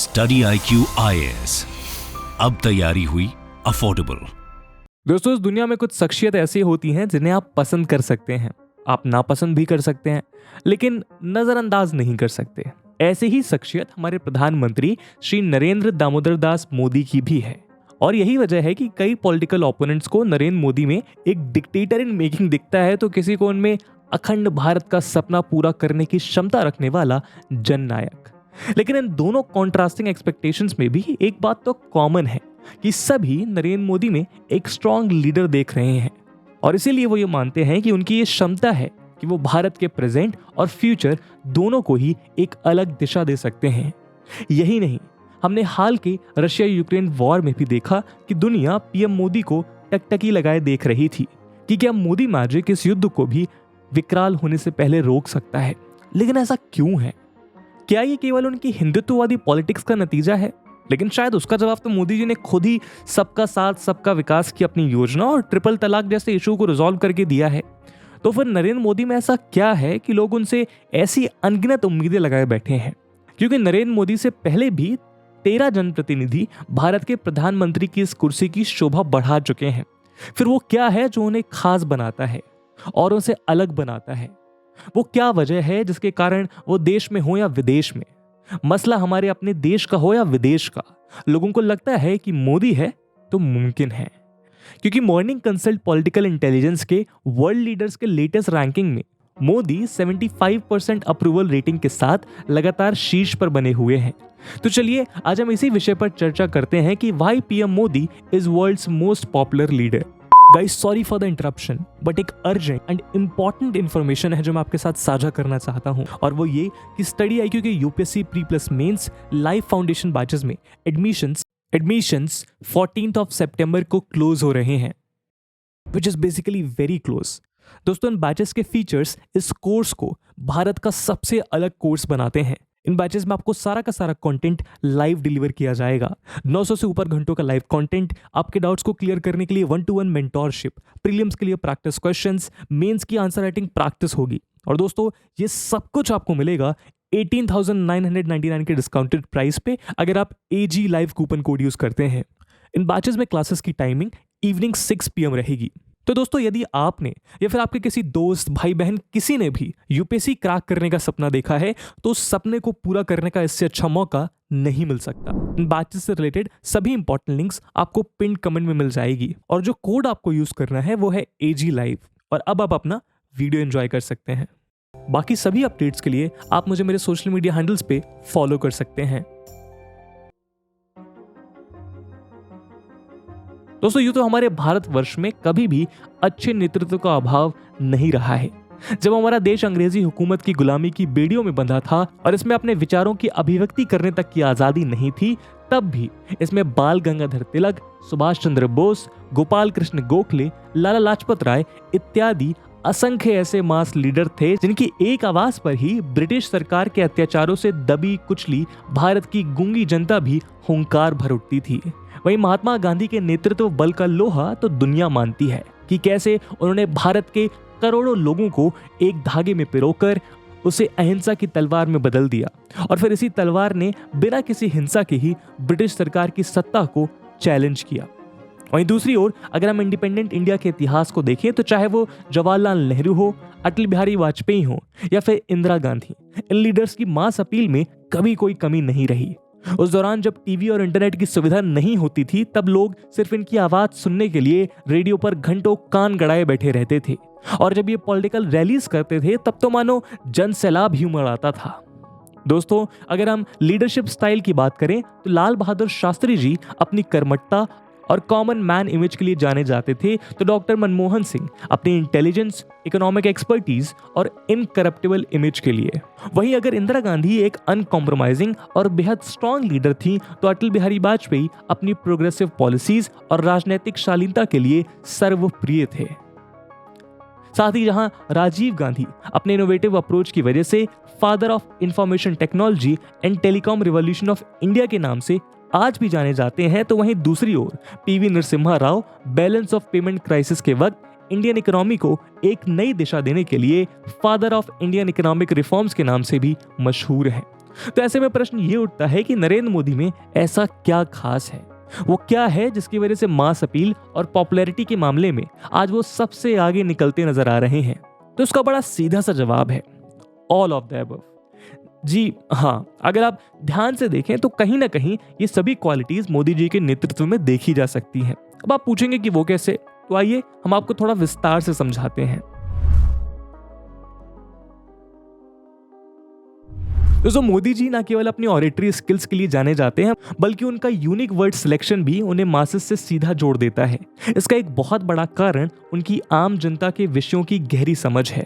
Study IQ IAS, अब तैयारी हुई अफोर्डेबल। दोस्तों, इस दुनिया में कुछ शख्सियत ऐसी होती हैं जिन्हें आप पसंद कर सकते हैं, आप नापसंद भी कर सकते हैं, लेकिन नजरअंदाज नहीं कर सकते। ऐसे ही शख्सियत हमारे प्रधानमंत्री श्री नरेंद्र दामोदर दास मोदी की भी है। और यही वजह है कि कई पॉलिटिकल ओपोनेंट्स को नरेंद्र मोदी में एक डिक्टेटर इन मेकिंग दिखता है, तो किसी को उनमें अखंड भारत का सपना पूरा करने की क्षमता रखने वाला जननायक। लेकिन इन दोनों कॉन्ट्रास्टिंग एक्सपेक्टेशंस में भी एक बात तो कॉमन है कि सभी नरेंद्र मोदी में एक स्ट्रॉन्ग लीडर देख रहे हैं, और इसीलिए वो ये मानते हैं कि उनकी ये क्षमता है कि वो भारत के प्रेजेंट और फ्यूचर दोनों को ही एक अलग दिशा दे सकते हैं। यही नहीं, हमने हाल के रशिया यूक्रेन वॉर में भी देखा कि दुनिया पीएम मोदी को टकटकी लगाए देख रही थी कि क्या मोदी मैजिक इस युद्ध को भी विकराल होने से पहले रोक सकता है। लेकिन ऐसा क्यों है? क्या ये केवल उनकी हिंदुत्ववादी पॉलिटिक्स का नतीजा है? लेकिन शायद उसका जवाब तो मोदी जी ने खुद ही सबका साथ सबका विकास की अपनी योजना और ट्रिपल तलाक जैसे इशू को रिजॉल्व करके दिया है। तो फिर नरेंद्र मोदी में ऐसा क्या है कि लोग उनसे ऐसी अनगिनत उम्मीदें लगाए बैठे हैं? क्योंकि नरेंद्र मोदी से पहले भी 13 जनप्रतिनिधि भारत के प्रधानमंत्री की इस कुर्सी की शोभा बढ़ा चुके हैं। फिर वो क्या है जो उन्हें खास बनाता है और उसे अलग बनाता है? वो क्या वजह है जिसके कारण वो देश में हो या विदेश में, मसला हमारे अपने देश का हो या विदेश का, लोगों को लगता है कि मोदी है तो मुमकिन है? क्योंकि मॉर्निंग कंसल्ट पॉलिटिकल इंटेलिजेंस के वर्ल्ड लीडर्स के लेटेस्ट रैंकिंग में मोदी 75% अप्रूवल रेटिंग के साथ लगातार शीर्ष पर बने हुए हैं। तो चलिए आज हम इसी विषय पर चर्चा करते हैं कि why PM Modi is world's most popular leader. Guys, sorry for the interruption, but एक अर्जेंट एंड इंपॉर्टेंट इंफॉर्मेशन है जो मैं आपके साथ साझा करना चाहता हूं, और वो ये कि स्टडी IQ के UPSC pre plus mains live foundation batches में एडमिशंस 14 सितंबर को क्लोज हो रहे हैं, which is basically very close. दोस्तों, इन बैचेस के फीचर्स इस कोर्स को भारत का सबसे अलग कोर्स बनाते हैं। इन बैचेस में आपको सारा का सारा कंटेंट लाइव डिलीवर किया जाएगा। 900 से ऊपर घंटों का लाइव कंटेंट, आपके डाउट्स को क्लियर करने के लिए 1-to-1 मेंटोरशिप, प्रीलिम्स के लिए प्रैक्टिस क्वेश्चंस, मेंस की आंसर राइटिंग प्रैक्टिस होगी। और दोस्तों, ये सब कुछ आपको मिलेगा 18,999 के डिस्काउंटेड प्राइस पे अगर आप AG live coupon code use करते हैं। इन बैचेस में क्लासेस की टाइमिंग इवनिंग 6 PM रहेगी। तो दोस्तों, यदि आपने या फिर आपके किसी दोस्त भाई बहन किसी ने भी यूपीएससी क्रैक करने का सपना देखा है, तो उस सपने को पूरा करने का इससे अच्छा मौका नहीं मिल सकता। इन बैचेस से रिलेटेड सभी इंपॉर्टेंट लिंक्स आपको पिन कमेंट में मिल जाएगी, और जो कोड आपको यूज करना है वो है AG लाइव। और अब आप अपना वीडियो एंजॉय कर सकते हैं। बाकी सभी अपडेट्स के लिए आप मुझे मेरे सोशल मीडिया हैंडल्स पे फॉलो कर सकते हैं। दोस्तों, यूं तो हमारे भारतवर्ष में कभी भी अच्छे नेतृत्व का अभाव नहीं रहा है। जब हमारा देश अंग्रेजी हुकूमत की गुलामी की बेड़ियों में बंधा था और इसमें अपने विचारों की अभिव्यक्ति करने तक की आजादी नहीं थी, तब भी इसमें बाल गंगाधर तिलक, सुभाष चंद्र बोस, गोपाल कृष्ण गोखले, लाला लाजपत राय इत्यादि असंख्य ऐसे मास लीडर थे जिनकी एक आवाज पर ही ब्रिटिश सरकार के अत्याचारों से दबी कुचली भारत की गूंगी जनता भी हुंकार भर उठती थी। वहीं महात्मा गांधी के नेतृत्व बल का लोहा तो दुनिया मानती है कि कैसे उन्होंने भारत के करोड़ों लोगों को एक धागे में पिरोकर उसे अहिंसा की तलवार में बदल दिया, और फिर इसी तलवार ने बिना किसी हिंसा के ही ब्रिटिश सरकार की सत्ता को चैलेंज किया। वहीं दूसरी ओर अगर हम इंडिपेंडेंट इंडिया के इतिहास को देखें, तो चाहे वो जवाहरलाल नेहरू हो, अटल बिहारी वाजपेयी हो या फिर इंदिरा गांधी, इन लीडर्स की मास अपील में कभी कोई कमी नहीं रही। उस दौरान जब टीवी और इंटरनेट की सुविधा नहीं होती थी, तब लोग सिर्फ इनकी आवाज सुनने के लिए रेडियो पर घंटों कान गड़ाए बैठे रहते थे, और जब ये पॉलिटिकल रैलीज करते थे तब तो मानो जन सैलाब ही उमड़ आता था। दोस्तों, अगर हम लीडरशिप स्टाइल की बात करें, तो लाल बहादुर शास्त्री जी अपनी कर्मठता और कॉमन मैन इमेज के लिए जाने जाते थे, तो डॉक्टर मनमोहन सिंह अपनी इंटेलिजेंस, इकोनॉमिक एक्सपर्टीज और इनकरप्टिबल इमेज के लिए। वहीं अगर इंदिरा गांधी एक अनकॉम्प्रोमाइजिंग और बेहद स्ट्रॉन्ग लीडर थी, तो अटल बिहारी वाजपेयी अपनी प्रोग्रेसिव पॉलिसीज और राजनीतिक शालीनता के लिए सर्वप्रिय थे। साथ ही जहां राजीव गांधी अपने इनोवेटिव अप्रोच की वजह से father of information technology and telecom revolution of India के नाम से आज भी जाने जाते हैं, तो वहीं दूसरी ओर PV Narasimha Rao balance of payment crisis के वक्त इंडियन इकोनॉमी को एक नई दिशा देने के लिए father of Indian economic reforms के नाम से भी मशहूर है। तो ऐसे में प्रश्न ये उठता है कि नरेंद्र मोदी में ऐसा क्या खास है, वो क्या है जिसकी वजह से मास अपील और पॉपुलैरिटी के मामले में आज वो सबसे आगे निकलते नजर आ रहे हैं। तो उसका बड़ा सीधा सा जवाब है ऑल ऑफ द अबव। जी हाँ, अगर आप ध्यान से देखें तो कहीं ना कहीं ये सभी क्वालिटीज मोदी जी के नेतृत्व में देखी जा सकती हैं। अब आप पूछेंगे कि वो कैसे, तो आइए हम आपको थोड़ा विस्तार से समझाते हैं। दोस्तों, मोदी जी न केवल अपनी ऑरेटरी स्किल्स के लिए जाने जाते हैं, बल्कि उनका यूनिक वर्ड सिलेक्शन भी उन्हें मासेस से सीधा जोड़ देता है। इसका एक बहुत बड़ा कारण उनकी आम जनता के विषयों की गहरी समझ है।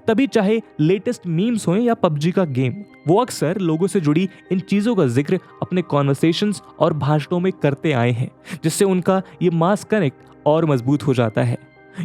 तभी चाहे लेटेस्ट मीम्स हो या पबजी का गेम, वो अक्सर लोगों से जुड़ी इन चीजों का जिक्र अपने कॉन्वर्सेशंस और भाषणों में करते आए हैं, जिससे उनका ये मास कनेक्ट और मजबूत हो जाता है।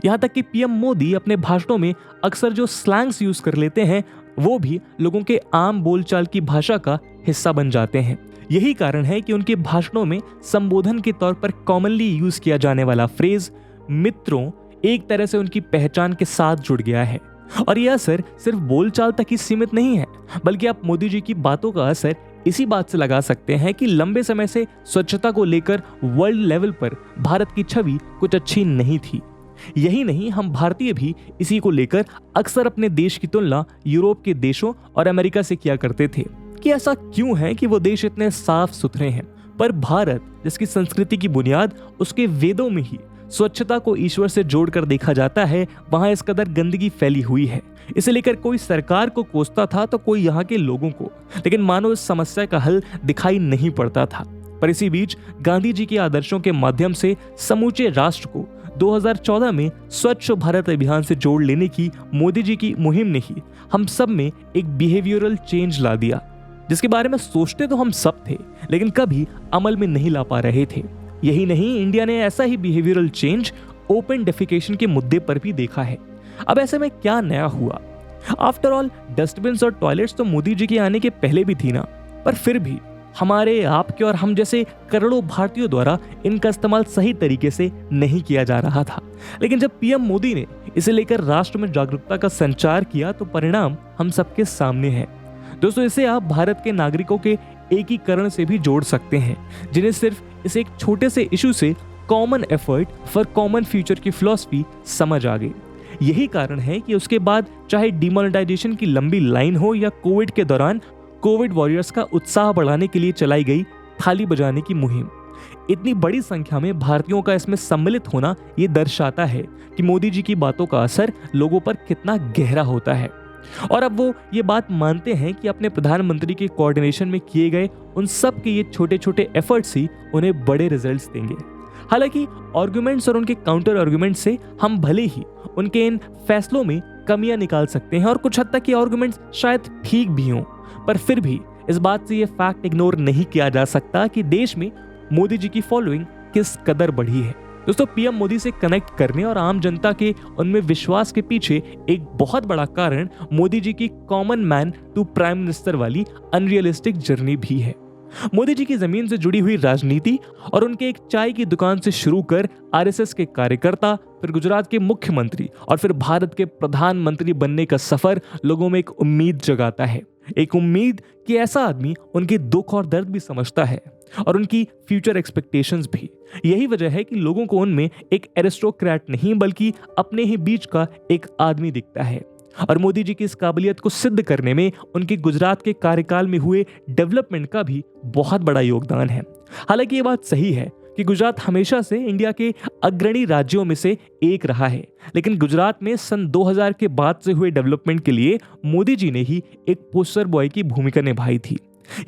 यहाँ तक कि पीएम मोदी अपने भाषणों में अक्सर जो स्लैंग्स यूज कर लेते हैं, वो भी लोगों के आम बोलचाल की भाषा का हिस्सा बन जाते हैं। यही कारण है कि उनके भाषणों में संबोधन के तौर पर कॉमनली यूज किया जाने वाला फ्रेज मित्रों एक तरह से उनकी पहचान के साथ जुड़ गया है। और यह असर सिर्फ बोलचाल तक ही सीमित नहीं है, बल्कि आप मोदी जी की बातों का असर इसी बात से लगा सकते हैं कि लंबे समय से स्वच्छता को लेकर वर्ल्ड लेवल पर भारत की छवि कुछ अच्छी नहीं थी। यही नहीं, हम भारतीय भी इसी को लेकर अक्सर अपने देश की तुलना यूरोप के देशों और अमेरिका से किया करते थे कि ऐसा क्यों है कि वो देश इतने साफ सुथरे हैं, पर भारत जिसकी संस्कृति की बुनियाद उसके वेदों में ही स्वच्छता को ईश्वर से जोड़कर देखा जाता है, वहां इस कदर गंदगी फैली हुई है। इसे लेकर कोई सरकार को कोसता था तो कोई यहाँ के लोगों को, लेकिन मानो इस समस्या का हल दिखाई नहीं पड़ता था। पर इसी बीच गांधी जी के आदर्शों के माध्यम से समूचे राष्ट्र को 2014 में स्वच्छ भारत अभियान से जोड़ लेने की मोदी जी की मुहिम ने ही हम सब में एक बिहेवियरल चेंज ला दिया, जिसके बारे में सोचते तो हम सब थे, लेकिन कभी अमल में नहीं ला पा रहे थे। यही नहीं, इंडिया ने ऐसा ही बिहेवियरल चेंज ओपन डेफिकेशन के मुद्दे पर भी देखा है। अब ऐसे में क्या नया हुआ? आफ्टर ऑल, डस्टबिन और टॉयलेट्स तो मोदी जी के आने के पहले भी थी ना, पर फिर भी हमारे, आपके और हम जैसे करोड़ों भारतीयों द्वारा इनका इस्तेमाल सही तरीके से नहीं किया जा रहा था। लेकिन जब पीएम मोदी ने इसे लेकर राष्ट्र में जागरूकता का संचार किया तो परिणाम हम सबके सामने है। दोस्तों, इसे आप भारत के नागरिकों के एकीकरण से भी जोड़ सकते हैं, जिन्हें सिर्फ इस एक छोटे से इशू से common effort for common future की फिलॉसफी समझ आ गई। यही कारण है कि उसके बाद चाहे डिमोनेटाइजेशन की लंबी लाइन हो या कोविड के दौरान कोविड वॉरियर्स का उत्साह बढ़ाने के लिए चलाई गई थाली बजाने की मुहिम, इतनी बड़ी संख्या में भारतीयों का इसमें सम्मिलित होना ये दर्शाता है कि मोदी जी की बातों का असर लोगों पर कितना गहरा होता है। और अब वो ये बात मानते हैं कि अपने प्रधानमंत्री के कोऑर्डिनेशन में किए गए उन सब के ये छोटे छोटे एफर्ट्स ही उन्हें बड़े रिजल्ट्स देंगे। हालांकि आर्गुमेंट्स और उनके काउंटर आर्गुमेंट्स से हम भले ही उनके इन फैसलों में कमियां निकाल सकते हैं और कुछ हद तक ये आर्गुमेंट्स शायद ठीक भी हों, पर फिर भी इस बात से ये फैक्ट इग्नोर नहीं किया जा सकता कि देश में मोदी जी की फॉलोइंग किस कदर बढ़ी है। दोस्तों, पीएम मोदी से कनेक्ट करने और आम जनता के उनमें विश्वास के पीछे एक बहुत बड़ा कारण मोदी जी की common man to prime minister वाली अनरियलिस्टिक जर्नी भी है। मोदी जी की जमीन से जुड़ी हुई राजनीति और उनके एक चाय की दुकान से शुरू कर आरएसएस के कार्यकर्ता, फिर गुजरात के मुख्यमंत्री और फिर भारत के प्रधानमंत्री बनने का सफर लोगों में एक उम्मीद जगाता है। एक उम्मीद कि ऐसा आदमी उनके दुख और दर्द भी समझता है और उनकी फ्यूचर एक्सपेक्टेशंस भी। यही वजह है कि लोगों को उनमें एक एरिस्टोक्रेट नहीं बल्कि अपने ही बीच का एक आदमी दिखता है। और मोदी जी की इस काबिलियत को सिद्ध करने में उनके गुजरात के कार्यकाल में हुए डेवलपमेंट का भी बहुत बड़ा योगदान है। हालांकि ये बात सही है कि गुजरात हमेशा से इंडिया के अग्रणी राज्यों में से एक रहा है, लेकिन गुजरात में सन 2000 के बाद से हुए डेवलपमेंट के लिए मोदी जी ने ही एक पोस्टर बॉय की भूमिका निभाई थी।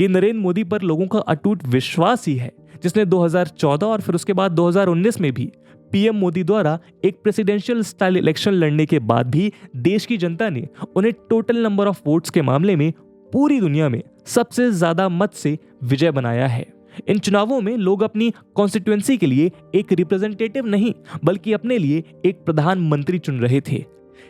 ये नरेंद्र मोदी पर लोगों का अटूट विश्वास ही है जिसने 2014 और फिर उसके बाद 2019 में भी पीएम मोदी द्वारा एक प्रेसिडेंशियल स्टाइल इलेक्शन लड़ने के बाद भी देश की जनता ने उन्हें टोटल नंबर ऑफ वोट्स के मामले में पूरी दुनिया में सबसे ज्यादा मत से विजय बनाया है। इन चुनावों में लोग अपनी कॉन्स्टिट्यूएंसी के लिए एक रिप्रेजेंटेटिव नहीं बल्कि अपने लिए एक प्रधानमंत्री चुन रहे थे।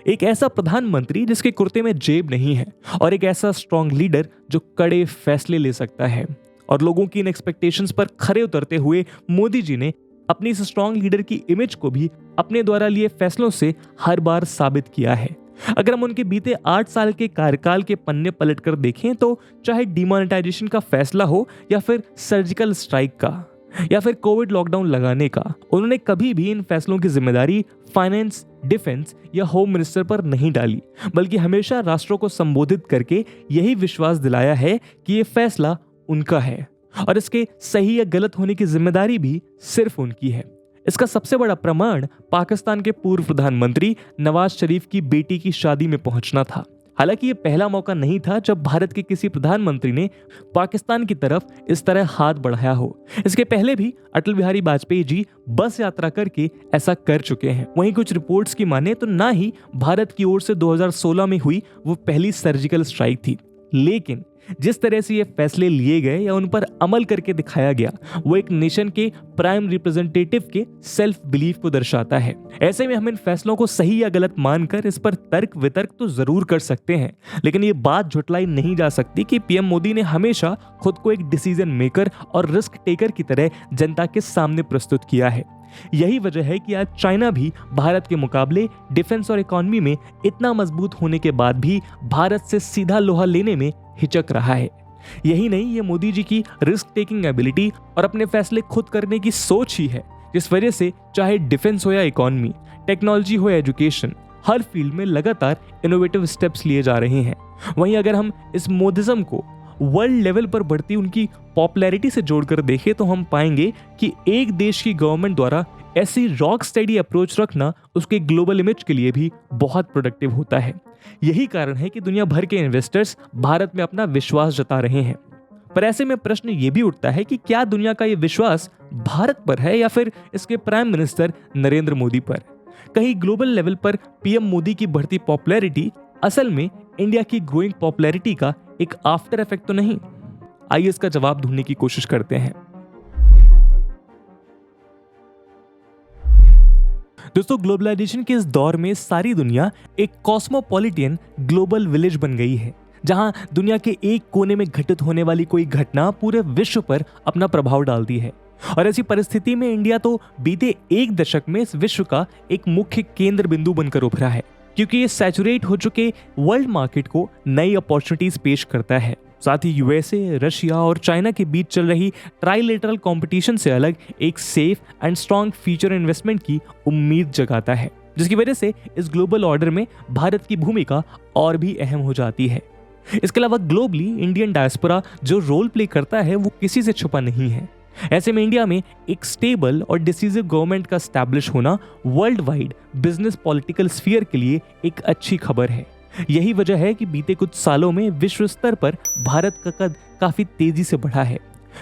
एक ऐसा प्रधानमंत्री जिसके कुर्ते में जेब नहीं है और एक ऐसा स्ट्रॉन्ग लीडर जो कड़े फैसले ले सकता है। और लोगों की इन एक्सपेक्टेशंस पर खरे उतरते हुए मोदी जी ने अपनी इस स्ट्रॉन्ग लीडर की इमेज को भी अपने द्वारा लिए फैसलों से हर बार साबित किया है। अगर हम उनके बीते 8 साल के कार्यकाल के पन्ने पलटकर देखें तो चाहे डिमोनेटाइजेशन का फैसला हो या फिर सर्जिकल स्ट्राइक का या फिर कोविड लॉकडाउन लगाने का, उन्होंने कभी भी इन फैसलों की जिम्मेदारी फाइनेंस, डिफेंस या होम मिनिस्टर पर नहीं डाली, बल्कि हमेशा राष्ट्रों को संबोधित करके यही विश्वास दिलाया है कि ये फैसला उनका है और इसके सही या गलत होने की जिम्मेदारी भी सिर्फ उनकी है। इसका सबसे बड़ा प्रमाण पाकिस्तान के पूर्व प्रधानमंत्री नवाज शरीफ की बेटी की शादी में पहुंचना था। हालांकि ये पहला मौका नहीं था जब भारत के किसी प्रधानमंत्री ने पाकिस्तान की तरफ इस तरह हाथ बढ़ाया हो। इसके पहले भी अटल बिहारी वाजपेयी जी बस यात्रा करके ऐसा कर चुके हैं। वहीं कुछ रिपोर्ट्स की माने तो ना ही भारत की ओर से 2016 में हुई वो पहली सर्जिकल स्ट्राइक थी, लेकिन जिस तरह से ये फैसले लिए गए या उन पर अमल करके दिखाया गया वो एक नेशन के प्राइम रिप्रेजेंटेटिव के सेल्फ बिलीफ को दर्शाता है। ऐसे में हम इन फैसलों को सही या गलत मानकर इस पर तर्क वितर्क तो जरूर कर सकते हैं, लेकिन ये बात झुटलाई नहीं जा सकती कि पीएम मोदी ने हमेशा खुद को एक डिसीजन मेकर और रिस्क टेकर की तरह जनता के सामने प्रस्तुत किया है। यही वजह है कि आज चाइना भी भारत के मुकाबले डिफेंस और इकोनॉमी में इतना मजबूत होने के बाद भी भारत से सीधा लोहा लेने में हिचक रहा है। यही नहीं, ये मोदी जी की रिस्क टेकिंग एबिलिटी और अपने फैसले खुद करने की सोच ही है जिस वजह से चाहे डिफेंस हो या इकोनॉमी, टेक्नोलॉजी हो या एजुकेशन, हर फील्ड में लगातार इनोवेटिव स्टेप्स लिए जा रहे हैं। वहीं अगर हम इस मोदिज्म को वर्ल्ड लेवल पर बढ़ती उनकी पॉपुलैरिटी से जोड़कर देखें तो हम पाएंगे कि एक देश की गवर्नमेंट द्वारा ऐसी रॉक स्टडी अप्रोच रखना उसके ग्लोबल इमेज के लिए भी बहुत प्रोडक्टिव होता है। यही कारण है कि दुनिया भर के इन्वेस्टर्स भारत में अपना विश्वास जता रहे हैं। पर ऐसे में प्रश्न ये भी उठता है कि क्या दुनिया का ये विश्वास भारत पर है या फिर इसके प्राइम मिनिस्टर नरेंद्र मोदी पर? कहीं ग्लोबल लेवल पर पीएम मोदी की बढ़ती पॉपुलैरिटी असल में इंडिया की ग्रोइंग पॉपुलैरिटी का एक आफ्टर इफेक्ट तो नहीं? आइए इसका जवाब ढूंढने की कोशिश करते हैं। दोस्तों, ग्लोबलाइजेशन के इस दौर में सारी दुनिया एक कॉस्मोपॉलिटियन ग्लोबल विलेज बन गई है, जहां दुनिया के एक कोने में घटित होने वाली कोई घटना पूरे विश्व पर अपना प्रभाव डालती है। और ऐसी परिस्थिति में इंडिया तो बीते एक दशक में इस विश्व का एक मुख्य केंद्र बिंदु बनकर उभरा है, क्योंकि ये सैचुरेट हो चुके वर्ल्ड मार्केट को नई अपॉर्चुनिटीज पेश करता है। साथ ही यूएसए, रशिया और चाइना के बीच चल रही ट्राइलेटरल कंपटीशन से अलग एक safe and strong future investment की उम्मीद जगाता है, जिसकी वजह से इस ग्लोबल ऑर्डर में भारत की भूमिका और भी अहम हो जाती है। इसके अलावा ग्लोबली इंडियन डायस्पोरा जो रोल प्ले करता है वो किसी से छुपा नहीं है। ऐसे में इंडिया में एक स्टेबल और डिसीजिव गवर्नमेंट का एस्टैब्लिश होना world wide business political sphere के लिए एक अच्छी खबर है। यही वजह है कि बीते कुछ सालों में विश्व स्तर पर भारत का कद काफी तेजी से बढ़ा है,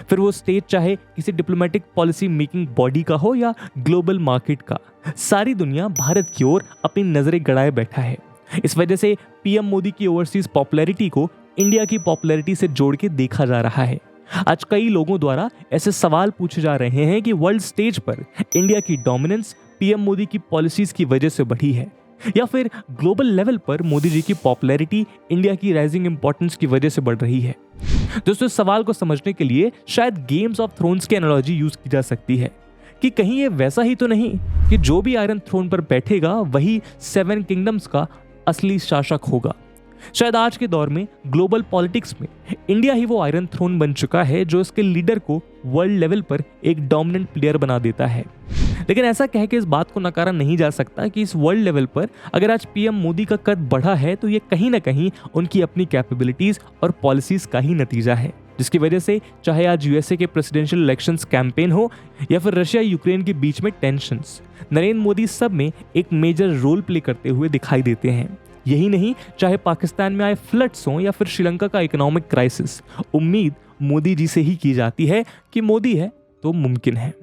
फिर वो स्टेट चाहे किसी डिप्लोमेटिक पॉलिसी मेकिंग बॉडी का हो या ग्लोबल मार्केट का। सारी दुनिया भारत की ओर अपनी नजरें गड़ाए बैठा है। इस वजह से पीएम मोदी की ओवरसीज पॉपुलैरिटी को इंडिया की पॉपुलैरिटी से जोड़ के देखा जा रहा है। आज कई लोगों द्वारा ऐसे सवाल पूछे जा रहे हैं कि वर्ल्ड स्टेज पर इंडिया की डोमिनेंस पीएम मोदी की पॉलिसीज की वजह से बढ़ी है या फिर ग्लोबल लेवल पर मोदी जी की पॉपुलैरिटी इंडिया की राइजिंग इंपॉर्टेंस की वजह से बढ़ रही है। दोस्तों, इस सवाल को समझने के लिए शायद गेम्स ऑफ थ्रोन्स की एनालॉजी यूज की जा सकती है कि कहीं ये वैसा ही तो नहीं कि जो भी आयरन थ्रोन पर बैठेगा वही 7 किंगडम्स का असली शासक होगा। शायद आज के दौर में ग्लोबल पॉलिटिक्स में इंडिया ही वो आयरन थ्रोन बन चुका है जो इसके लीडर को वर्ल्ड लेवल पर एक डोमिनेंट प्लेयर बना देता है। लेकिन ऐसा कह के इस बात को नकारा नहीं जा सकता कि इस वर्ल्ड लेवल पर अगर आज पीएम मोदी का कद बढ़ा है तो ये कहीं ना कहीं उनकी अपनी कैपेबिलिटीज और पॉलिसीज का ही नतीजा है, जिसकी वजह से चाहे आज यूएसए के प्रेसिडेंशियल इलेक्शंस कैंपेन हो या फिर रशिया यूक्रेन के बीच में टेंशंस, नरेंद्र मोदी सब में एक मेजर रोल प्ले करते हुए दिखाई देते हैं। यही नहीं, चाहे पाकिस्तान में आए फ्लड्स हों या फिर श्रीलंका का इकोनॉमिक क्राइसिस, उम्मीद मोदी जी से ही की जाती है कि मोदी है तो मुमकिन है।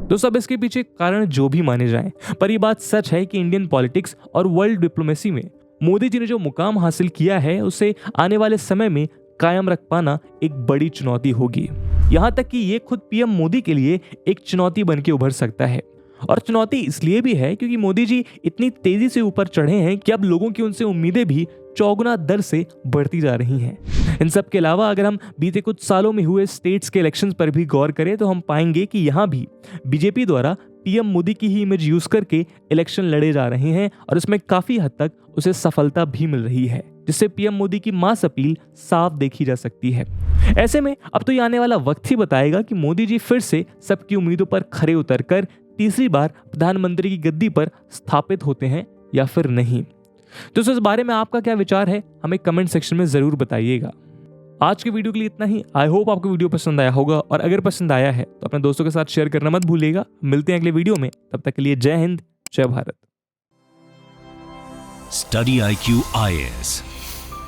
तो सब इसके पीछे कारण जो भी माने जाएं, पर यह बात सच है कि इंडियन पॉलिटिक्स और वर्ल्ड डिप्लोमेसी में मोदी जी ने जो मुकाम हासिल किया है उसे आने वाले समय में कायम रख पाना एक बड़ी चुनौती होगी। यहां तक कि ये खुद पीएम मोदी के लिए एक चुनौती बन के उभर सकता है। और चुनौती इसलिए भी है क्योंकि मोदी जी इतनी तेजी से ऊपर चढ़े हैं कि अब लोगों की उनसे उम्मीदें भी चौगुना दर से बढ़ती जा रही हैं। इन सब के अलावा अगर हम बीते कुछ सालों में हुए स्टेट्स के इलेक्शंस पर भी गौर करें तो हम पाएंगे कि यहाँ भी बीजेपी द्वारा पीएम मोदी की ही इमेज यूज करके इलेक्शन लड़े जा रहे हैं और इसमें काफी हद तक उसे सफलता भी मिल रही है, जिससे पीएम मोदी की मास अपील साफ देखी जा सकती है। ऐसे में अब तो ये आने वाला वक्त ही बताएगा कि मोदी जी फिर से सबकी उम्मीदों पर खरे उतरकर तीसरी बार प्रधानमंत्री की गद्दी पर स्थापित होते हैं या फिर नहीं। तो इस बारे में आपका क्या विचार है, हमें कमेंट सेक्शन में जरूर बताइएगा। आज के वीडियो के लिए इतना ही। आई होप आपको वीडियो पसंद आया होगा, और अगर पसंद आया है तो अपने दोस्तों के साथ शेयर करना मत भूलिएगा। मिलते हैं अगले वीडियो में, तब तक के लिए जय हिंद, जय भारत। स्टडी IQ IAS,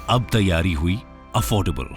अब तैयारी हुई अफोर्डेबल।